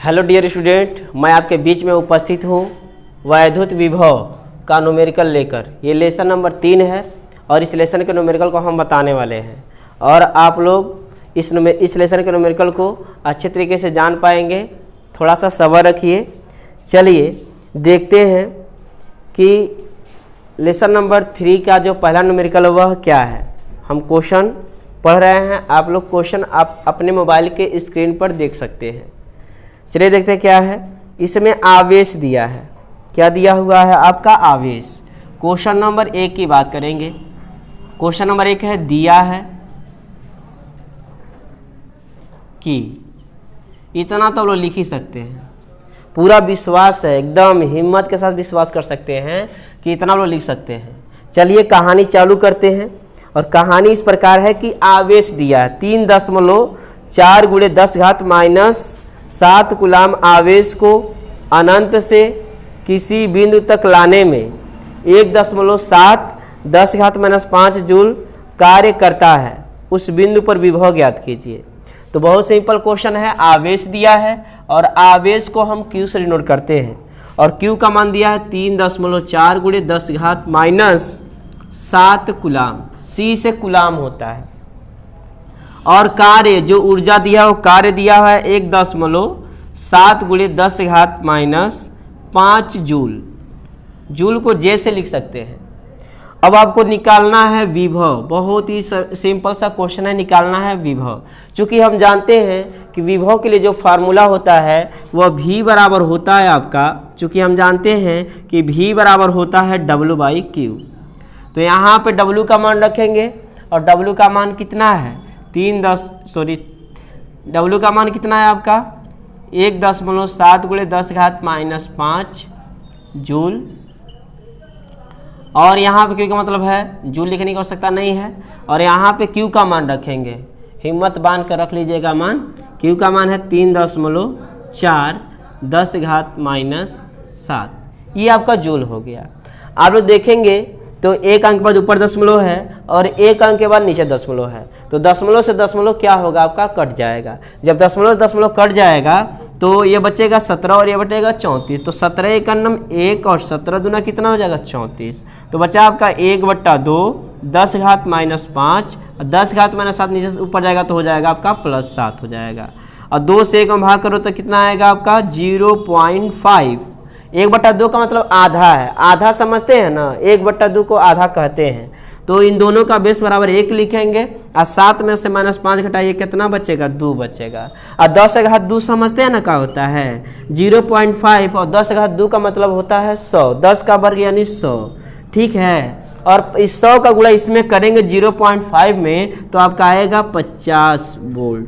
Hello dear student, मैं आपके बीच में उपस्थित हूँ वैद्युत विभव का न्यूमेरिकल लेकर। ये लेसन नंबर 3 है और इस लेसन के न्यूमेरिकल को हम बताने वाले हैं और आप लोग इस लेसन के न्यूमेरिकल को अच्छे तरीके से जान पाएंगे। थोड़ा सा सब्र रखिए। चलिए देखते हैं कि लेसन नंबर 3 का जो पहला न्यूमेरिकल वह क्या है। हम क्वेश्चन पढ़ रहे हैं, आप लोग क्वेश्चन आप अपने मोबाइल के स्क्रीन पर देख सकते हैं। चलिए देखते हैं क्या है। इसमें आवेश दिया है। क्या दिया हुआ है आपका? आवेश। क्वेश्चन नंबर 1 की बात करेंगे। क्वेश्चन नंबर 1 है, दिया है कि इतना तो लोग लिख ही सकते हैं। पूरा विश्वास है, एकदम हिम्मत के साथ विश्वास कर सकते हैं कि इतना लोग लिख सकते हैं। चलिए कहानी चालू करते हैं और कहानी इस प्रकार है कि आवेश दिया है 3.4 × 10⁻⁷ कूलाम आवेश को अनंत से किसी बिंदु तक लाने में 1.7 10⁻⁵ जूल कार्य करता है। उस बिंदु पर विभव ज्ञात कीजिए। तो बहुत सिंपल क्वेश्चन है। आवेश दिया है और आवेश को हम Q से डिनोट करते हैं और Q का मान दिया है 3.4 × 10⁻⁷ कूलाम। C से कूलाम होता है। और कार्य जो ऊर्जा दिया है वो कार्य दिया हुआ है 1.7 × 10⁻⁵ जूल। जूल को J से लिख सकते हैं। अब आपको निकालना है विभव। बहुत ही सिंपल सा क्वेश्चन है, निकालना है विभव। चूंकि हम जानते हैं कि विभव के लिए जो फार्मूला होता है वह V बराबर होता है आपका, चूंकि हम जानते हैं कि V बराबर होता है W/Q। तो यहाँ पे W का मान रखेंगे और W का मान कितना है? W का मान कितना है आपका? 1.7 × 10⁻⁵ जूल। और यहाँ पे Q का मतलब है, जूल लिखने की आवश्यकता नहीं है। और यहाँ पे Q का मान रखेंगे, हिम्मत बांध कर रख लीजिएगा मान। Q का मान है 3.4 10⁻⁷। ये आपका जूल हो गया। आप लोग देखेंगे तो एक अंक बाद ऊपर दशमलव है और एक अंक के बाद नीचे दशमलव है। तो दशमलव से दशमलव क्या होगा आपका? कट जाएगा। जब दशमलव से दशमलव कट जाएगा तो ये बचेगा 17 और ये बचेगा 34। तो 17 × 1 और 17 दूना कितना हो जाएगा? 34। तो बचा आपका 1/2 10⁻⁵। 10⁻⁷ नीचे से ऊपर जाएगा तो हो जाएगा आपका +7 हो जाएगा। और 2 से 1 में भाग करो तो कितना आएगा आपका? 0.5। 1/2 का मतलब आधा है। आधा समझते हैं ना, 1/2 को आधा कहते हैं। तो इन दोनों का बेस बराबर 1 लिखेंगे और 7 में से -5 घटाइए, कितना बचेगा? 2 बचेगा। और 10⁻2 समझते हैं ना क्या होता है? 0.5 और 10⁻2 का मतलब होता है 100। 10 का वर्ग यानी 100। ठीक है। और इस 100 का गुणा इसमें करेंगे 0.5 में तो आपका आएगा 50 वोल्ट।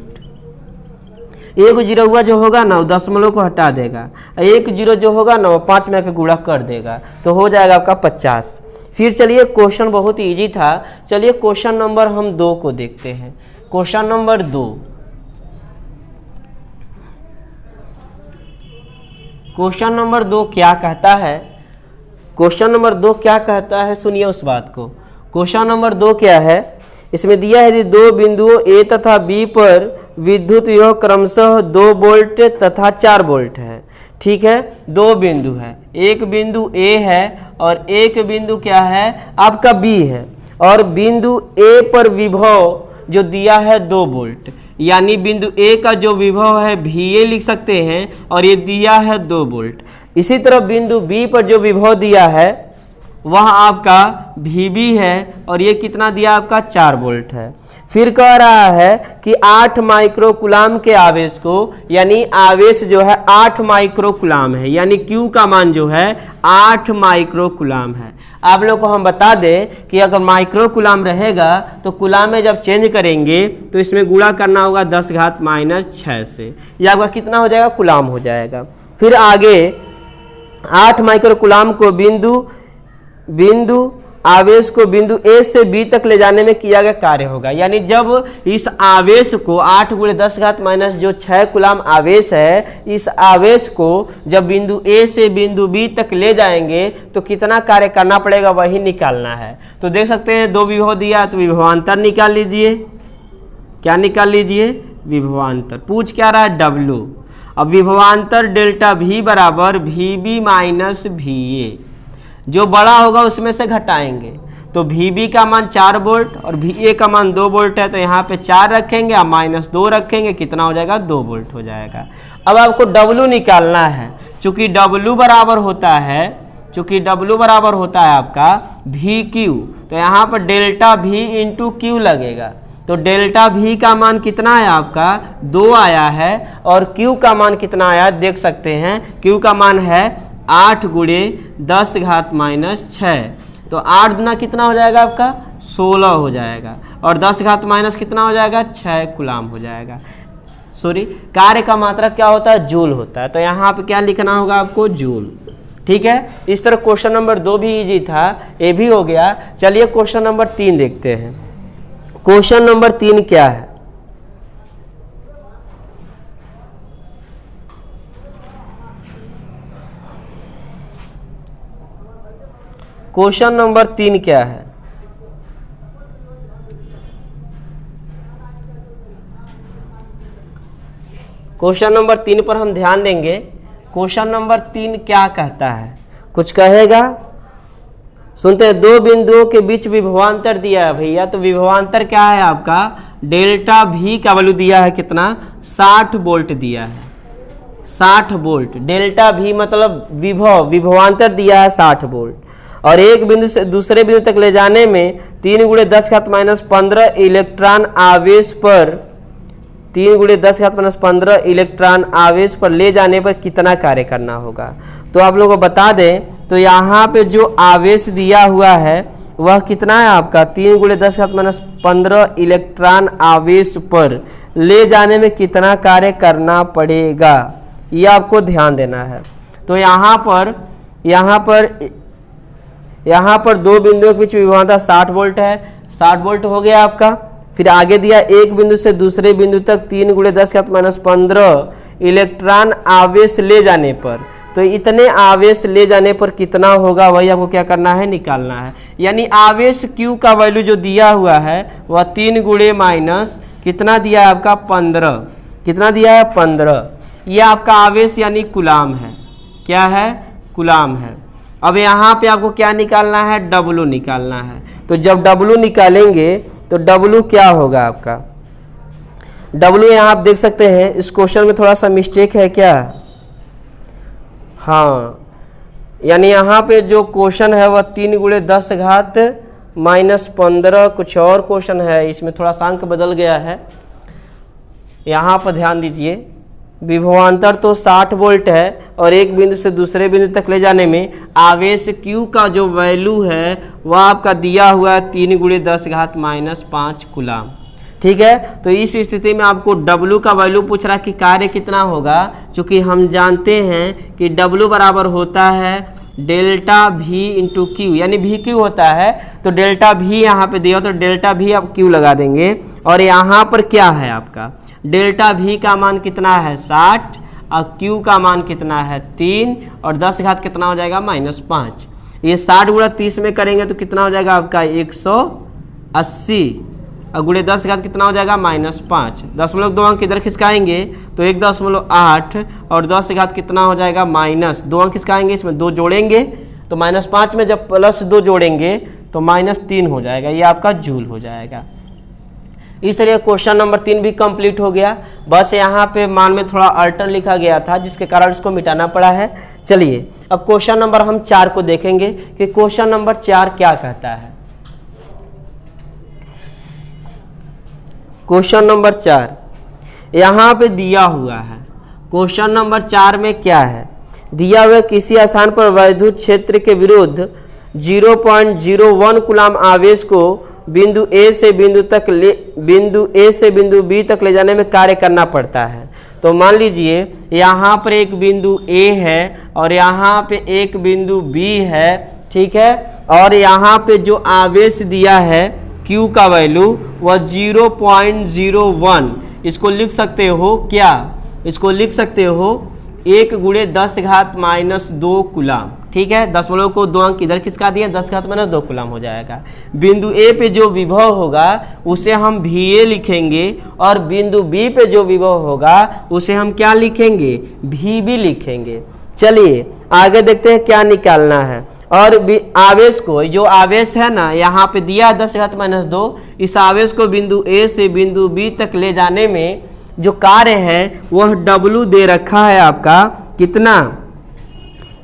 एक जीरो हुआ जो होगा ना वो दशमलव को हटा देगा, एक जीरो जो होगा ना वो 5 में आके गुणा कर देगा तो हो जाएगा आपका 50। फिर चलिए क्वेश्चन बहुत इजी था। चलिए क्वेश्चन नंबर हम 2 को देखते हैं। Question number 2। क्वेश्चन नंबर 2 क्या कहता है? क्वेश्चन नंबर 2 क्या कहता है सुनिए उस बात को। क्वेश्चन नंबर 2 क्या है? इसमें दिया है कि 2 बिंदुओं A तथा B पर विद्युत विभव क्रमशः 2 वोल्ट तथा 4 वोल्ट है। ठीक है, 2 बिंदु है। एक बिंदु A है और एक बिंदु क्या है आपका B है। और बिंदु A पर विभव जो दिया है 2 वोल्ट, यानी बिंदु A का जो विभव है VA लिख सकते हैं और ये दिया है 2 वोल्ट। इसी तरह बिंदु B पर जो विभव दिया है वह आपका VB है और ये कितना दिया आपका? 4 वोल्ट है। फिर कह रहा है कि 8 माइक्रो कूलाम के आवेश को, यानी आवेश जो है 8 माइक्रो कूलाम है, यानी Q का मान जो है 8 माइक्रो कूलाम है। आप लोग को हम बता दें कि अगर माइक्रो कूलाम रहेगा तो कूलाम में जब चेंज करेंगे तो इसमें गुणा करना होगा 10⁻⁶ से। यह आपका कितना हो जाएगा? कूलाम हो जाएगा। फिर आगे 8 माइक्रो कूलाम को बिंदु आवेश को बिंदु A से B तक ले जाने में किया गया कार्य होगा। यानी जब इस आवेश को 8 × 10⁻⁻ जो 6 कूलाम आवेश है, इस आवेश को जब बिंदु A से बिंदु B तक ले जाएंगे तो कितना कार्य करना पड़ेगा वही निकालना है। तो देख सकते हैं 2 विभव दिया तो विभवांतर निकाल लीजिए। क्या निकाल लीजिए? विभवांतर। पूछ क्या रहा है? W। अब विभवांतर डेल्टा V बराबर VB माइनस VA, जो बड़ा होगा उसमें से घटाएंगे। तो VB का मान 4 वोल्ट और VA का मान 2 वोल्ट है, तो यहाँ पे 4 रखेंगे और -2 रखेंगे, कितना हो जाएगा 2 वोल्ट हो जाएगा। अब आपको W निकालना है, चूंकि W बराबर होता है आपका VQ, तो यहाँ पर डेल्टा V इंटू Q लगेगा। तो डेल्टा V का मान कितना है आपका 2 आया है, और Q का मान कितना आया देख सकते हैं, Q का मान है 8 गुणे 10 घात -6, तो 8 गुना कितना हो जाएगा आपका 16 हो जाएगा, और 10 घात माइनस कितना हो जाएगा 6 कूलाम हो जाएगा। सॉरी, कार्य का मात्रा क्या होता है जूल होता है, तो यहाँ पे क्या लिखना होगा आपको जूल। ठीक है, इस तरह क्वेश्चन नंबर 2 भी इजी था, ये भी हो गया। चलिए क्वेश्चन नंबर 3 देखते हैं। क्वेश्चन नंबर 3 क्या है, क्वेश्चन नंबर 3 क्या है? क्वेश्चन नंबर 3 पर हम ध्यान देंगे। क्वेश्चन नंबर 3 क्या कहता है, कुछ कहेगा? सुनते हैं। 2 बिंदुओं के बीच विभवांतर दिया है भैया, तो विभवांतर क्या है आपका डेल्टा V का वैल्यू दिया है कितना 60 वोल्ट दिया है, 60 वोल्ट। डेल्टा V मतलब विभवांतर दिया है 60 वोल्ट, और एक बिंदु से दूसरे बिंदु तक ले जाने में 3 गुणे 10 घात -15 इलेक्ट्रॉन आवेश पर 3 गुणे 10 घात -15 इलेक्ट्रॉन आवेश पर ले जाने पर कितना कार्य करना होगा। तो आप लोगों को बता दें, तो यहाँ पे जो आवेश दिया हुआ है वह कितना है आपका 3 गुणे 10 घात -15 इलेक्ट्रॉन आवेश पर ले जाने में कितना कार्य करना पड़ेगा, ये आपको ध्यान देना है। तो यहाँ पर 2 बिंदुओं के बीच विभवांतर 60 वोल्ट है, 60 वोल्ट हो गया आपका। फिर आगे दिया एक बिंदु से दूसरे बिंदु तक 3 गुणे 10 घात -15 इलेक्ट्रॉन आवेश ले जाने पर, तो इतने आवेश ले जाने पर कितना होगा वही आपको क्या करना है निकालना है। यानी आवेश Q का वैल्यू जो दिया हुआ है वह 3 गुणे माइनस कितना दिया है आपका 15, कितना दिया है 15, यह आपका आवेश यानी कूलाम है। क्या है कूलाम है। अब यहाँ पे आपको क्या निकालना है W निकालना है। तो जब W निकालेंगे तो W क्या होगा आपका W, यहाँ आप देख सकते हैं इस क्वेश्चन में थोड़ा सा मिस्टेक है क्या, हाँ, यानी यहाँ पे जो क्वेश्चन है वह 3 गुणे 10 घात -15 कुछ और क्वेश्चन है, इसमें थोड़ा सा अंक बदल गया है। यहाँ पर ध्यान दीजिए, विभवांतर तो 60 वोल्ट है और एक बिंदु से दूसरे बिंदु तक ले जाने में आवेश Q का जो वैल्यू है वह आपका दिया हुआ है 3 गुणे 10 घात -5 कूलाम। ठीक है, तो इस स्थिति में आपको W का वैल्यू पूछ रहा है कि कार्य कितना होगा, चूंकि हम जानते हैं कि W बराबर होता है डेल्टा V इंटू Q, यानी VQ होता है। तो डेल्टा V यहाँ पे दिया, तो डेल्टा V आप Q लगा देंगे, और यहाँ पर क्या है आपका डेल्टा V का मान कितना है 60 और Q का मान कितना है 3, और 10 घात कितना हो जाएगा -5। ये 60 गुणा 30 में करेंगे तो कितना हो जाएगा आपका 180, और गुणे 10 घात कितना हो जाएगा -5। 0.2 अंक इधर खिसकाएंगे तो 1.8, और 10 घात कितना हो जाएगा -2 अंक खिसकाएंगे, इसमें 2 जोड़ेंगे तो -5 में जब +2 जोड़ेंगे तो -3 हो जाएगा, ये आपका जूल हो जाएगा। इस तरह क्वेश्चन नंबर 3 भी कंप्लीट हो गया। बस यहाँ पे मान में थोड़ा अल्टर लिखा गया था जिसके कारण इसको मिटाना पड़ा है। चलिए अब क्वेश्चन नंबर हम 4 को देखेंगे कि क्वेश्चन नंबर 4 क्या कहता है। क्वेश्चन नंबर 4 यहाँ पे दिया हुआ है। क्वेश्चन नंबर 4 में क्या है दिया हुआ, किसी स्थान पर वैद्युत क्षेत्र के विरुद्ध 0.01 कूलाम आवेश को बिंदु A से बिंदु B तक ले जाने में कार्य करना पड़ता है। तो मान लीजिए यहाँ पर एक बिंदु A है और यहाँ पे एक बिंदु B है, ठीक है, और यहाँ पे जो आवेश दिया है Q का वैल्यू वह 0.01, इसको लिख सकते हो क्या, इसको लिख सकते हो 1 गुणे 10 घात माइनस 2 कूलाम। ठीक है, दशमलव को 2 अंक इधर खिसका दिया, 10 घात माइनस 2 कूलाम हो जाएगा। बिंदु ए पे जो विभव होगा उसे हम VA लिखेंगे और बिंदु बी पे जो विभव होगा उसे हम क्या लिखेंगे, VB लिखेंगे। चलिए आगे देखते हैं क्या निकालना है। और आवेश को, जो आवेश है ना यहाँ पे दिया 10 घात माइनस 2, इस आवेश को बिंदु ए से बिंदु बी तक ले जाने में जो कार्य है वह W दे रखा है आपका, कितना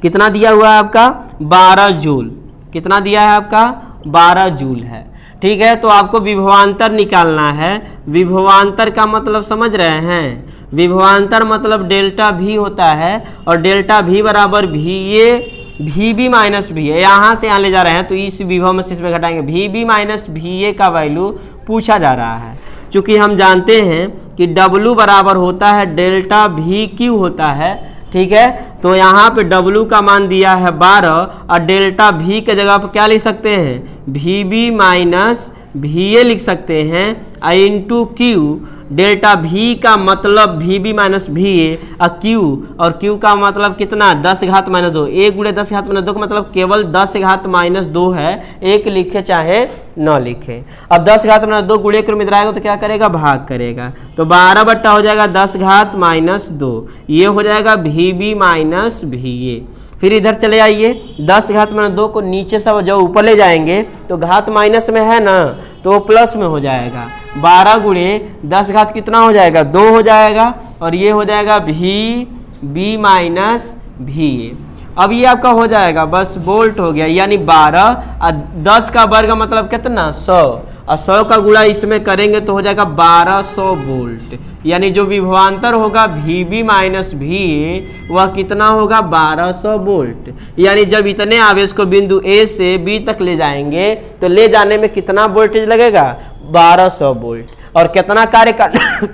कितना दिया हुआ है आपका 12 जूल। कितना दिया है आपका 12 जूल है। ठीक है, तो आपको विभवांतर निकालना है। विभवांतर का मतलब समझ रहे हैं, विभवांतर मतलब डेल्टा V होता है और डेल्टा V बराबर VA VB माइनस VA, यहाँ से यहाँ ले जा रहे हैं तो इस विभव में से इसमें घटाएंगे, VB माइनस VA का वैल्यू पूछा जा रहा है। चूंकि हम जानते हैं कि W बराबर होता है डेल्टा VQ होता है। ठीक है, तो यहाँ पे W का मान दिया है 12 और डेल्टा V के जगह पर क्या लिख सकते हैं, VB माइनस VA लिख सकते हैं इंटू Q। डेल्टा V का मतलब VB माइनस VA और Q का मतलब कितना 10 घात माइनस 2। 1 गुणे 10 घात माइनस 2 का मतलब केवल 10 घात माइनस 2 है, एक लिखे चाहे न लिखे। अब 10 घात माइनस 2 गुणे क्रम इधर आएगा तो क्या करेगा, भाग करेगा, तो 12 बट्टा हो जाएगा 10 घात माइनस 2, ये हो जाएगा VB माइनस VA। फिर इधर चले आइए, 10 घात माइनस 2 को नीचे सब जब ऊपर ले जाएंगे तो घात माइनस में है ना तो प्लस में हो जाएगा। 12 गुणे 10 घात कितना हो जाएगा 2 हो जाएगा और ये हो जाएगा VB माइनस VA। अब ये आपका हो जाएगा बस बोल्ट हो गया, यानी 12 और 10 का वर्ग मतलब कितना 100 और 100 का गुणा इसमें करेंगे तो हो जाएगा 1200 वोल्ट। यानी जो विभवांतर होगा VB माइनस VA वह कितना होगा 1200 वोल्ट। यानी जब इतने आवेश को बिंदु A से B तक ले जाएंगे तो ले जाने में कितना वोल्टेज लगेगा 1200 वोल्ट। और कितना कार्य करना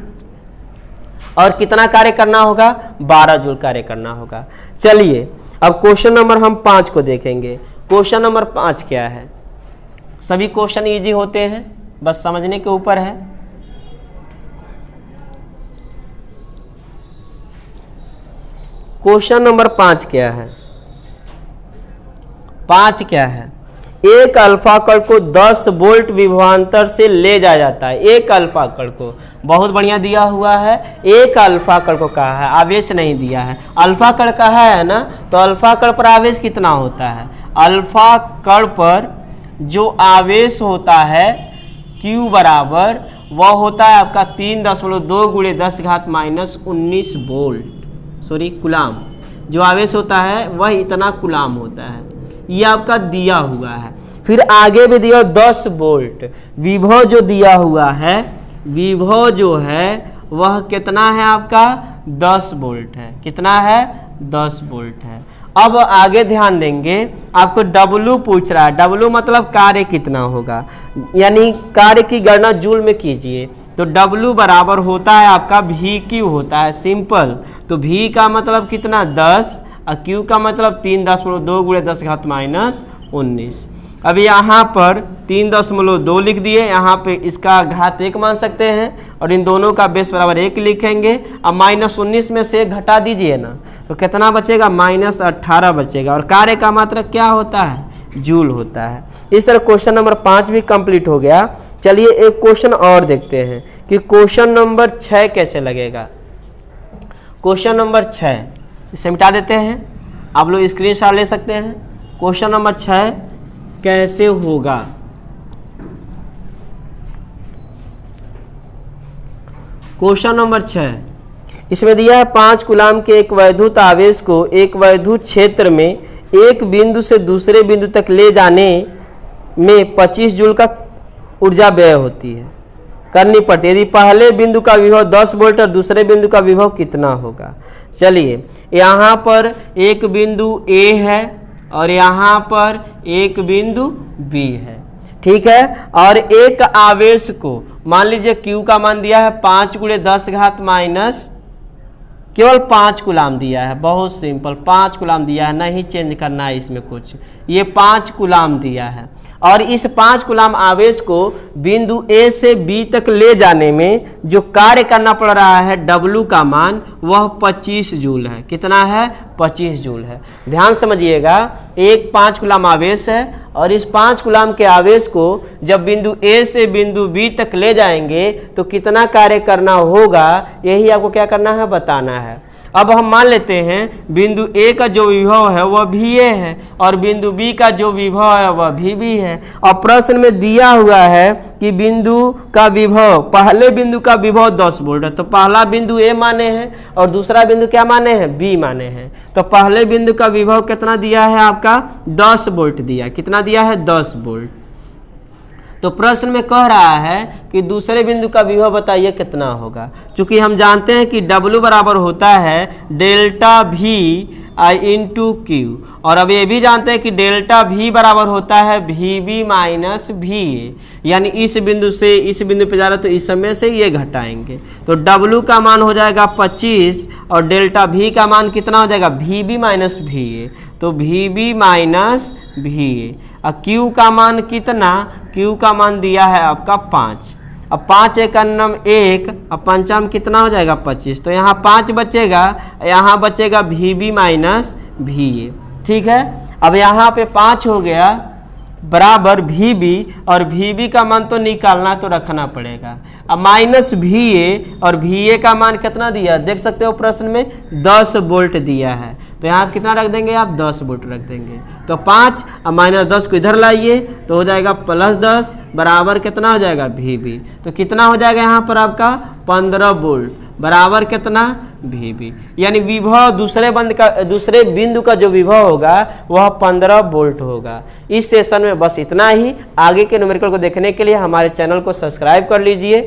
और कितना कार्य करना होगा 12 जूल कार्य करना होगा। चलिए अब क्वेश्चन नंबर हम 5 को देखेंगे। क्वेश्चन नंबर 5 क्या है, सभी क्वेश्चन इजी होते हैं, बस समझने के ऊपर है। क्वेश्चन नंबर 5 क्या है, 5 क्या है, एक अल्फा कण को 10 वोल्ट विभवांतर से ले जाया जाता है। एक अल्फा कण को, बहुत बढ़िया दिया हुआ है, एक अल्फा कण को कहा है, आवेश नहीं दिया है। अल्फा कण कहा है ना, तो अल्फा कण पर आवेश कितना होता है, अल्फा कण पर जो आवेश होता है Q बराबर वह होता है आपका 3.2 गुणे 10 घात माइनस 19 वोल्ट, सॉरी कूलाम। जो आवेश होता है वह इतना कूलाम होता है, ये आपका दिया हुआ है। फिर आगे भी दिया 10 वोल्ट। विभव जो दिया हुआ है, विभव जो है वह कितना है आपका 10 वोल्ट है। कितना है 10 वोल्ट है। अब आगे ध्यान देंगे, आपको W पूछ रहा है, W मतलब कार्य कितना होगा, यानी कार्य की गणना जूल में कीजिए। तो W बराबर होता है आपका VQ होता है, सिंपल। तो V का मतलब कितना 10 और Q का मतलब 3.2 गुणे 10 घात माइनस 19। अब यहाँ पर 3.2 लिख दिए, यहाँ पे इसका घात 1 मान सकते हैं और इन दोनों का बेस बराबर 1 लिखेंगे। अब माइनस 19 में से घटा दीजिए ना, तो कितना बचेगा माइनस 18 बचेगा। और कार्य का मात्रक क्या होता है जूल होता है। इस तरह क्वेश्चन नंबर 5 भी कंप्लीट हो गया। चलिए एक क्वेश्चन और देखते हैं कि क्वेश्चन नंबर 6 कैसे लगेगा। क्वेश्चन नंबर 6 इसे मिटा देते हैं, आप लोग स्क्रीनशॉट ले सकते हैं। क्वेश्चन नंबर 6 कैसे होगा, क्वेश्चन नंबर 6 इसमें दिया है 5 कूलाम के एक वैद्युत आवेश को एक वैद्युत क्षेत्र में एक बिंदु से दूसरे बिंदु तक ले जाने में 25 जूल का ऊर्जा व्यय होती है, करनी पड़ती है। यदि पहले बिंदु का विभव 10 वोल्ट और दूसरे बिंदु का विभव कितना होगा। चलिए यहाँ पर एक बिंदु A है और यहाँ पर एक बिंदु B है, ठीक है। और एक आवेश को मान लीजिए Q का मान दिया है 5 गुणे 10 घात माइनस केवल 5 कूलाम दिया है, बहुत सिंपल 5 कूलाम दिया है, नहीं चेंज करना है इसमें कुछ, ये 5 कूलाम दिया है। और इस 5 कूलाम आवेश को बिंदु ए से बी तक ले जाने में जो कार्य करना पड़ रहा है W का मान वह 25 जूल है। कितना है? 25 जूल है। ध्यान समझिएगा, एक 5 कूलाम आवेश है और इस 5 कूलाम के आवेश को जब बिंदु ए से बिंदु बी तक ले जाएंगे तो कितना कार्य करना होगा, यही आपको क्या करना है, बताना है। अब हम मान लेते हैं बिंदु ए का जो विभव है वह भी ए है और बिंदु बी का जो विभव है वह भी है। और प्रश्न में दिया हुआ है कि बिंदु का विभव, पहले बिंदु का विभव 10 वोल्ट है, तो पहला बिंदु ए माने हैं और दूसरा बिंदु क्या माने हैं, बी माने हैं। तो पहले बिंदु का विभव कितना दिया है आपका, 10 वोल्ट दिया। कितना दिया है, 10 वोल्ट। तो प्रश्न में कह रहा है कि दूसरे बिंदु का विभव बताइए कितना होगा। चूंकि हम जानते हैं कि W बराबर होता है डेल्टा V इंटू क्यू, और अब ये भी जानते हैं कि डेल्टा V बराबर होता है VB माइनस VA, यानी इस बिंदु से इस बिंदु पे जा रहा है तो इस समय से ये घटाएंगे तो W का मान हो जाएगा 25 और डेल्टा V का मान कितना हो जाएगा, VB माइनस VA, तो VB माइनस VA। और Q का मान कितना, Q का मान दिया है आपका 5। अब 5 एक अन्नम 1, अब पंचम कितना हो जाएगा 25, तो यहाँ 5 बचेगा, यहाँ बचेगा VB माइनस VA। ठीक है, अब यहाँ पे 5 हो गया बराबर VB, और VB का मान तो निकालना तो रखना पड़ेगा। अब माइनस VA, और VA का मान कितना दिया देख सकते हो प्रश्न में, 10 वोल्ट दिया है। तो यहाँ कितना रख देंगे आप, 10 वोल्ट रख देंगे। तो 5 और माइनस 10 को इधर लाइए तो हो जाएगा प्लस 10 बराबर कितना हो जाएगा VB। तो कितना हो जाएगा यहाँ पर आपका 15 वोल्ट बराबर कितना, VB। यानी विभव दूसरे बिंदु का जो विभव होगा वह 15 वोल्ट होगा। इस सेशन में बस इतना ही। आगे के न्यूमेरिकल को देखने के लिए हमारे चैनल को सब्सक्राइब कर लीजिए।